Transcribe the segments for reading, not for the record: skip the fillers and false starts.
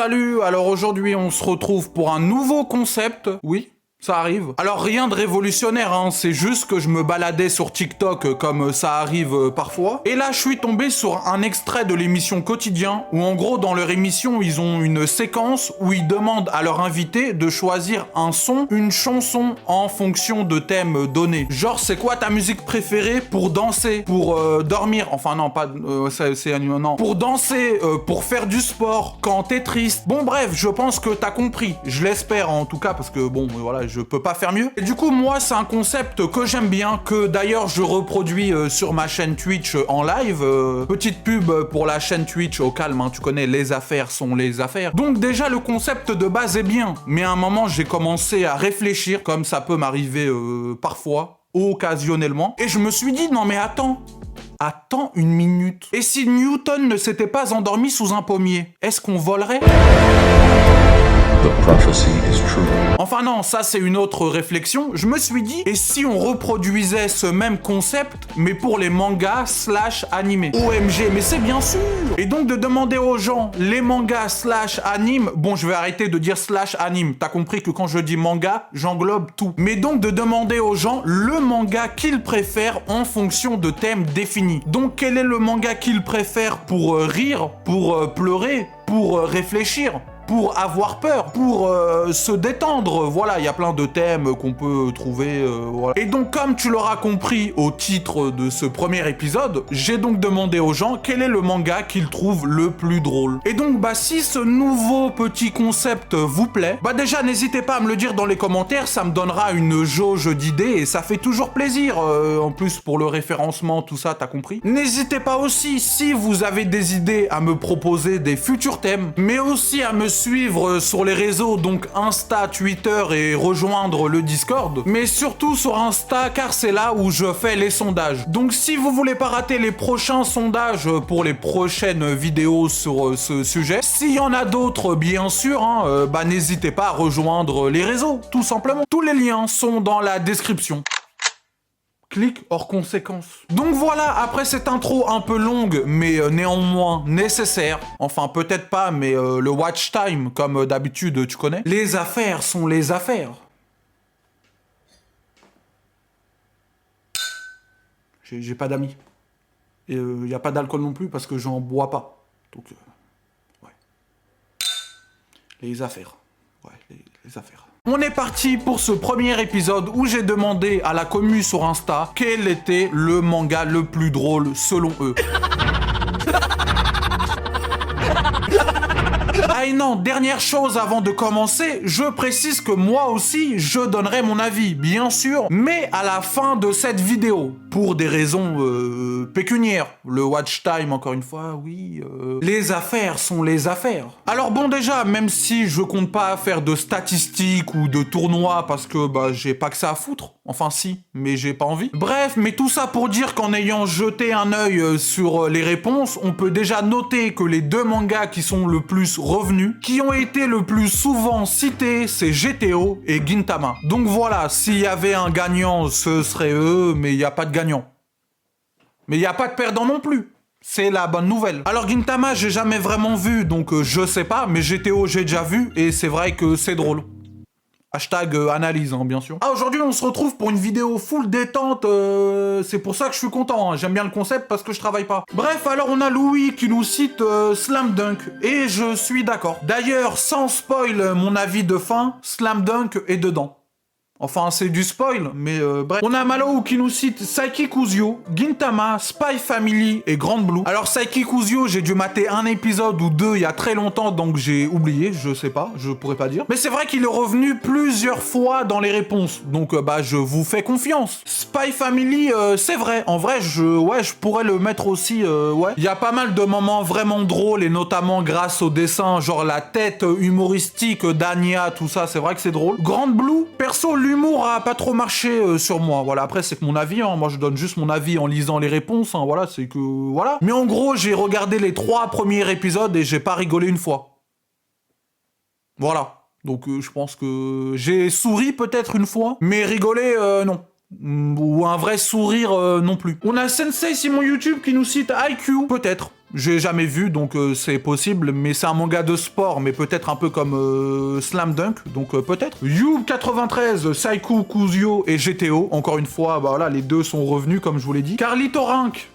Salut, alors aujourd'hui on se retrouve pour un nouveau concept, oui, ça arrive. Alors rien de révolutionnaire, hein, c'est juste que je me baladais sur TikTok comme ça arrive parfois. Et là je suis tombé sur un extrait de l'émission Quotidien, où en gros dans leur émission ils ont une séquence où ils demandent à leur invité de choisir un son, une chanson en fonction de thèmes donnés. Genre c'est quoi ta musique préférée pour danser, pour dormir, enfin non pas, non, pour danser, pour faire du sport, quand t'es triste. Bon bref, je pense que t'as compris, je l'espère en tout cas parce que bon voilà, je peux pas faire mieux. Et du coup, moi, c'est un concept que j'aime bien, que d'ailleurs je reproduis sur ma chaîne Twitch en live. Petite pub pour la chaîne Twitch, au calme, hein, tu connais, les affaires sont les affaires. Donc déjà, le concept de base est bien, mais à un moment, j'ai commencé à réfléchir, comme ça peut m'arriver parfois, occasionnellement, et je me suis dit, non mais attends une minute. Et si Newton ne s'était pas endormi sous un pommier, est-ce qu'on volerait ? The prophecy is true. Enfin non, ça c'est une autre réflexion. Je me suis dit, et si on reproduisait ce même concept, mais pour les mangas / animés ? OMG, mais c'est bien sûr. Et donc de demander aux gens, les mangas / anime, bon je vais arrêter de dire / anime, t'as compris que quand je dis manga, j'englobe tout. Mais donc de demander aux gens le manga qu'ils préfèrent en fonction de thèmes définis. Donc quel est le manga qu'ils préfèrent pour rire, pour pleurer, pour réfléchir ? Pour avoir peur, pour se détendre, voilà, il y a plein de thèmes qu'on peut trouver, voilà. Et donc, comme tu l'auras compris au titre de ce premier épisode, j'ai donc demandé aux gens quel est le manga qu'ils trouvent le plus drôle. Et donc, bah, si ce nouveau petit concept vous plaît, bah déjà, n'hésitez pas à me le dire dans les commentaires, ça me donnera une jauge d'idées et ça fait toujours plaisir, en plus pour le référencement, tout ça, t'as compris. N'hésitez pas aussi, si vous avez des idées, à me proposer des futurs thèmes, mais aussi à me suivre sur les réseaux, donc Insta, Twitter et rejoindre le Discord, mais surtout sur Insta car c'est là où je fais les sondages. Donc si vous voulez pas rater les prochains sondages pour les prochaines vidéos sur ce sujet, s'il y en a d'autres bien sûr, hein, bah n'hésitez pas à rejoindre les réseaux, tout simplement. Tous les liens sont dans la description. Clic hors conséquence. Donc voilà, après cette intro un peu longue, mais néanmoins nécessaire, enfin peut-être pas, mais le watch time, comme d'habitude, tu connais. Les affaires sont les affaires. J'ai pas d'amis. Et y a pas d'alcool non plus parce que j'en bois pas. Donc, ouais. Les affaires. Ouais, les affaires. On est parti pour ce premier épisode où j'ai demandé à la commu sur Insta quel était le manga le plus drôle selon eux. Ah et non, dernière chose avant de commencer, je précise que moi aussi, je donnerai mon avis, bien sûr, mais à la fin de cette vidéo, pour des raisons pécuniaires. Le watch time, encore une fois, oui, les affaires sont les affaires. Alors bon, déjà, même si je compte pas faire de statistiques ou de tournois parce que bah j'ai pas que ça à foutre, enfin si, mais j'ai pas envie. Bref, mais tout ça pour dire qu'en ayant jeté un œil sur les réponses, on peut déjà noter que les deux mangas qui sont le plus revenus, qui ont été le plus souvent cités, c'est GTO et Gintama. Donc voilà, s'il y avait un gagnant, ce serait eux, mais il n'y a pas de gagnant. Mais il n'y a pas de perdant non plus. C'est la bonne nouvelle. Alors Gintama, j'ai jamais vraiment vu, donc je sais pas, mais GTO, j'ai déjà vu, et c'est vrai que c'est drôle. Hashtag analyse, hein, bien sûr. Ah, aujourd'hui, on se retrouve pour une vidéo full détente. C'est pour ça que je suis content. Hein. J'aime bien le concept parce que je travaille pas. Bref, alors on a Louis qui nous cite Slam Dunk. Et je suis d'accord. D'ailleurs, sans spoil mon avis de fin, Slam Dunk est dedans. Enfin, c'est du spoil, mais bref. On a Malo qui nous cite Saiki Kuzio, Gintama, Spy Family et Grand Blue. Alors, Saiki Kuzio, j'ai dû mater un épisode ou deux il y a très longtemps, donc j'ai oublié, je sais pas, je pourrais pas dire. Mais c'est vrai qu'il est revenu plusieurs fois dans les réponses, donc bah je vous fais confiance. Spy Family, c'est vrai, en vrai, je pourrais le mettre aussi, ouais. Il y a pas mal de moments vraiment drôles, et notamment grâce au dessin, genre la tête humoristique d'Anya, tout ça, c'est vrai que c'est drôle. Grand Blue, perso, l'humour a pas trop marché sur moi. Voilà, après c'est que mon avis, hein. Moi je donne juste mon avis en lisant les réponses, hein. Voilà, c'est que... Voilà. Mais en gros, j'ai regardé les 3 premiers épisodes et j'ai pas rigolé une fois. Voilà. Donc je pense que j'ai souri peut-être une fois, mais rigolé, non. Ou un vrai sourire non plus. On a Sensei Simon YouTube qui nous cite IQ, peut-être. J'ai jamais vu, donc c'est possible, mais c'est un manga de sport, mais peut-être un peu comme Slam Dunk, donc peut-être. Youb93, Saiku Kuzio et GTO, encore une fois, bah voilà, les deux sont revenus, comme je vous l'ai dit. Carlito Rank,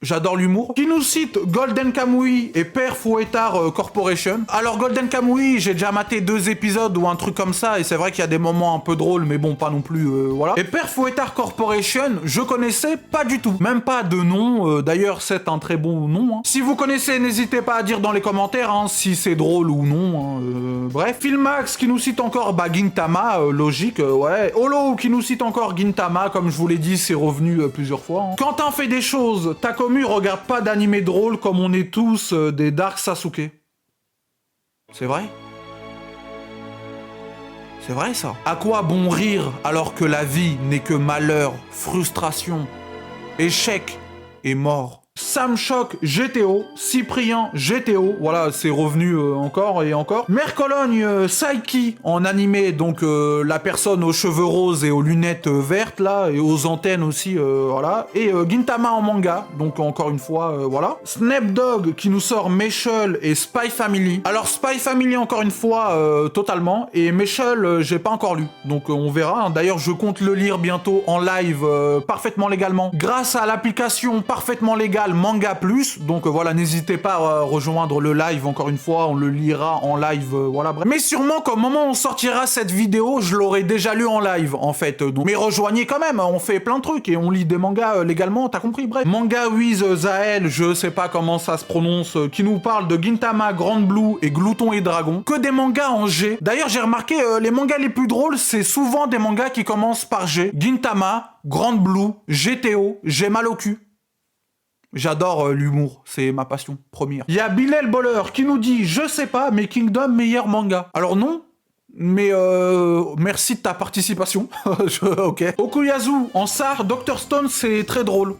j'adore l'humour. Qui nous cite Golden Kamui et Père Fouettard Corporation. Alors Golden Kamui, j'ai déjà maté 2 épisodes ou un truc comme ça, et c'est vrai qu'il y a des moments un peu drôles, mais bon, pas non plus, voilà. Et Père Fouettard Corporation, je connaissais pas du tout. Même pas de nom, d'ailleurs c'est un très bon nom. Hein. Si vous connaissez, n'hésitez pas à dire dans les commentaires hein, si c'est drôle ou non. Hein, bref. Filmax qui nous cite encore Gintama, logique, ouais. Holo qui nous cite encore Gintama, comme je vous l'ai dit, c'est revenu plusieurs fois. Hein. Quentin fait des choses, Takomu regarde pas d'animé drôle comme on est tous des Dark Sasuke. C'est vrai? C'est vrai ça? À quoi bon rire alors que la vie n'est que malheur, frustration, échec et mort? Sam Choc GTO, Cyprien GTO, voilà, c'est revenu encore et encore. Mère Cologne Saiki en animé, donc la personne aux cheveux roses et aux lunettes vertes là, et aux antennes aussi, voilà. Et Gintama en manga, donc encore une fois, voilà. Snapdog qui nous sort Meshul et Spy Family. Alors Spy Family encore une fois, totalement, et Meshul j'ai pas encore lu, donc on verra. Hein. D'ailleurs je compte le lire bientôt en live, parfaitement légalement, grâce à l'application parfaitement légale Manga Plus, donc voilà, n'hésitez pas à rejoindre le live, encore une fois, on le lira en live, voilà, bref. Mais sûrement qu'au moment où on sortira cette vidéo, je l'aurai déjà lu en live, en fait, donc. Mais rejoignez quand même, on fait plein de trucs, et on lit des mangas légalement, t'as compris, bref. Manga with Zael, je sais pas comment ça se prononce, qui nous parle de Gintama, Grand Blue et Glouton et Dragon, que des mangas en G. D'ailleurs, j'ai remarqué, les mangas les plus drôles, c'est souvent des mangas qui commencent par G. Gintama, Grand Blue, GTO, j'ai mal au cul. J'adore l'humour, c'est ma passion première. Il y a Bilal Boller qui nous dit « Je sais pas, mais Kingdom, meilleur manga ». Alors non, mais merci de ta participation. Ok. Okuyazu, en SAR, Dr Stone, c'est très drôle.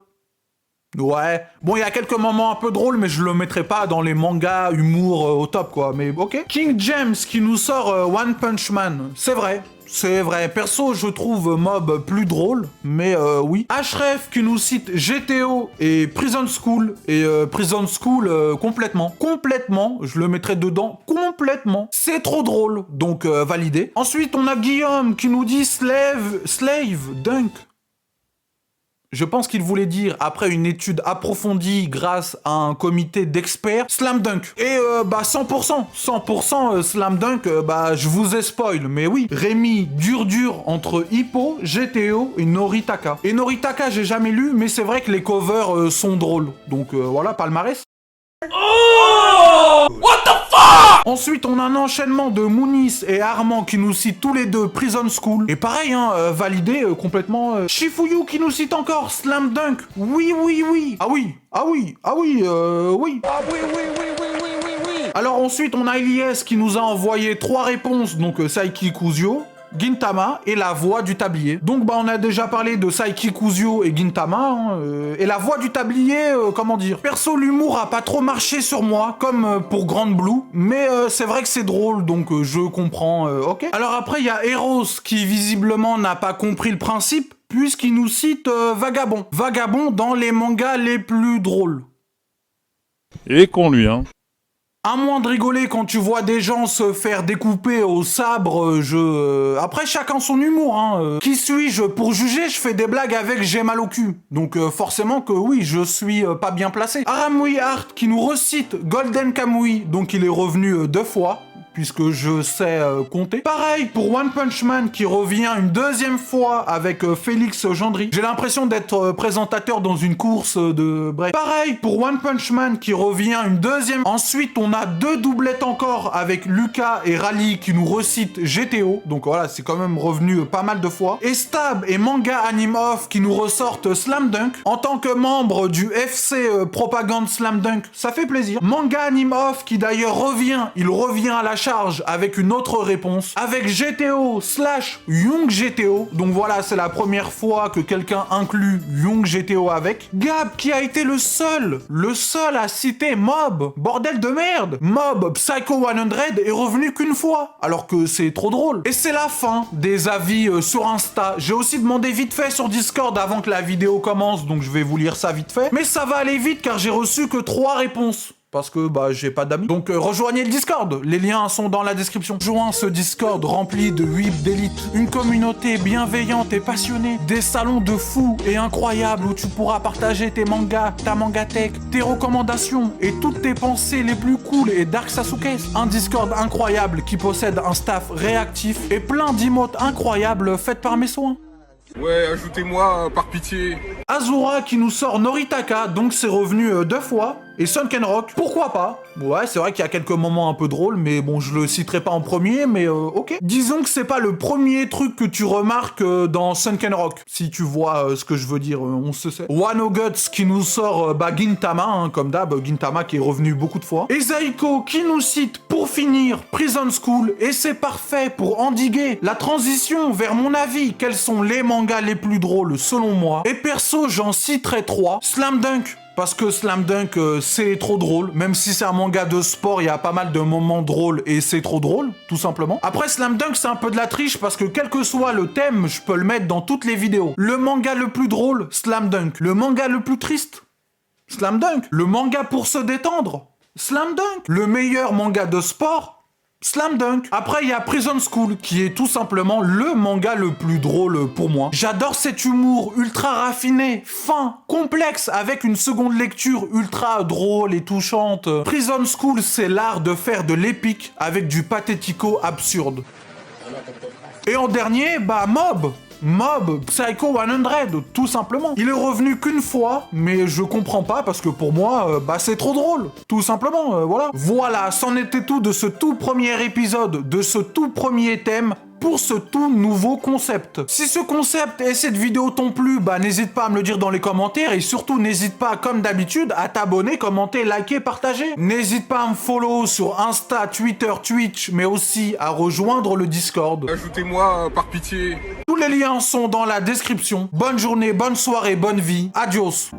Ouais. Bon, il y a quelques moments un peu drôles, mais je le mettrai pas dans les mangas humour au top, quoi. Mais ok. King James qui nous sort One Punch Man. C'est vrai. C'est vrai. Perso, je trouve Mob plus drôle, mais oui. Href qui nous cite GTO et Prison School. Et Prison School, complètement. Complètement. Je le mettrai dedans. Complètement. C'est trop drôle. Donc, validé. Ensuite, on a Guillaume qui nous dit Slave Dunk. Je pense qu'il voulait dire, après une étude approfondie grâce à un comité d'experts, Slam Dunk. Et bah 100% Slam Dunk, bah je vous ai spoil, mais oui. Rémi, dur entre Hippo, GTO et Noritaka. Et Noritaka, j'ai jamais lu, mais c'est vrai que les covers sont drôles. Donc voilà, palmarès. Oh! What the fuck? Ensuite, on a un enchaînement de Mounis et Armand qui nous citent tous les deux Prison School. Et pareil, hein, validé complètement. Shifuyu qui nous cite encore Slam Dunk. Oui. Ah oui. Alors ensuite, on a Elias qui nous a envoyé 3 réponses, donc Saiki Kuzio, Gintama et La Voix du Tablier. Donc bah on a déjà parlé de Saiki Kuzio et Gintama, hein, et La Voix du Tablier, comment dire. Perso, l'humour a pas trop marché sur moi, comme pour Grand Blue, mais c'est vrai que c'est drôle, donc je comprends, ok. Alors après, il y a Eros qui visiblement n'a pas compris le principe, puisqu'il nous cite Vagabond. Vagabond dans les mangas les plus drôles. Et con lui, hein. À moins de rigoler quand tu vois des gens se faire découper au sabre, après, chacun son humour, hein. Qui suis-je pour juger? Je fais des blagues avec j'ai mal au cul. Donc forcément que oui, je suis pas bien placé. Aramui Art qui nous recite Golden Kamui, donc il est revenu 2 fois. Puisque je sais compter. Pareil pour One Punch Man qui revient une 2e fois avec Félix Gendry. J'ai l'impression d'être présentateur dans une course de... Bref. Pareil pour One Punch Man qui revient une 2e. Ensuite, on a 2 doublettes encore avec Lucas et Rally qui nous recitent GTO. Donc voilà, c'est quand même revenu pas mal de fois. Et Stab et Manga Anime Off qui nous ressortent Slam Dunk. En tant que membre du FC Propagande Slam Dunk, ça fait plaisir. Manga Anime Off qui d'ailleurs revient. Il revient à la chaîne charge avec une autre réponse, avec GTO/Young GTO. Donc voilà, c'est la première fois que quelqu'un inclut Young GTO avec. Gab qui a été le seul à citer Mob. Bordel de merde. Mob Psycho 100 est revenu qu'une fois, alors que c'est trop drôle. Et c'est la fin des avis sur Insta. J'ai aussi demandé vite fait sur Discord avant que la vidéo commence, donc je vais vous lire ça vite fait. Mais ça va aller vite car j'ai reçu que 3 réponses. Parce que j'ai pas d'amis. Donc rejoignez le Discord, les liens sont dans la description. Joins ce Discord rempli de whips d'élite, une communauté bienveillante et passionnée, des salons de fous et incroyables où tu pourras partager tes mangas, ta mangatech, tes recommandations et toutes tes pensées les plus cool et dark Sasuke. Un Discord incroyable qui possède un staff réactif et plein d'emotes incroyables faites par mes soins. Ouais, ajoutez-moi par pitié. Azura qui nous sort Noritaka, donc c'est revenu 2 fois. Et Sunkenrock, pourquoi pas? Ouais, c'est vrai qu'il y a quelques moments un peu drôles, mais bon, je le citerai pas en premier, mais ok. Disons que c'est pas le premier truc que tu remarques dans Sunkenrock, si tu vois ce que je veux dire, on se sait. Wano Guts qui nous sort Gintama, hein, comme d'hab, Gintama qui est revenu beaucoup de fois. Et Zaiko qui nous cite, pour finir, Prison School, et c'est parfait pour endiguer la transition vers mon avis, quels sont les mangas les plus drôles selon moi. Et perso, j'en citerai 3. Slam Dunk. Parce que Slam Dunk, c'est trop drôle. Même si c'est un manga de sport, il y a pas mal de moments drôles et c'est trop drôle, tout simplement. Après, Slam Dunk, c'est un peu de la triche parce que quel que soit le thème, je peux le mettre dans toutes les vidéos. Le manga le plus drôle, Slam Dunk. Le manga le plus triste, Slam Dunk. Le manga pour se détendre, Slam Dunk. Le meilleur manga de sport, Slam Dunk. Après, il y a Prison School, qui est tout simplement le manga le plus drôle pour moi. J'adore cet humour ultra raffiné, fin, complexe, avec une seconde lecture ultra drôle et touchante. Prison School, c'est l'art de faire de l'épique avec du pathético absurde. Et en dernier, Mob Psycho 100, tout simplement. Il est revenu qu'une fois, mais je comprends pas parce que pour moi, c'est trop drôle. Tout simplement, voilà. Voilà, c'en était tout de ce tout premier épisode, de ce tout premier thème, pour ce tout nouveau concept. Si ce concept et cette vidéo t'ont plu, n'hésite pas à me le dire dans les commentaires et surtout n'hésite pas, comme d'habitude, à t'abonner, commenter, liker, partager. N'hésite pas à me follow sur Insta, Twitter, Twitch, mais aussi à rejoindre le Discord. Ajoutez-moi par pitié. Tous les liens sont dans la description. Bonne journée, bonne soirée, bonne vie. Adios.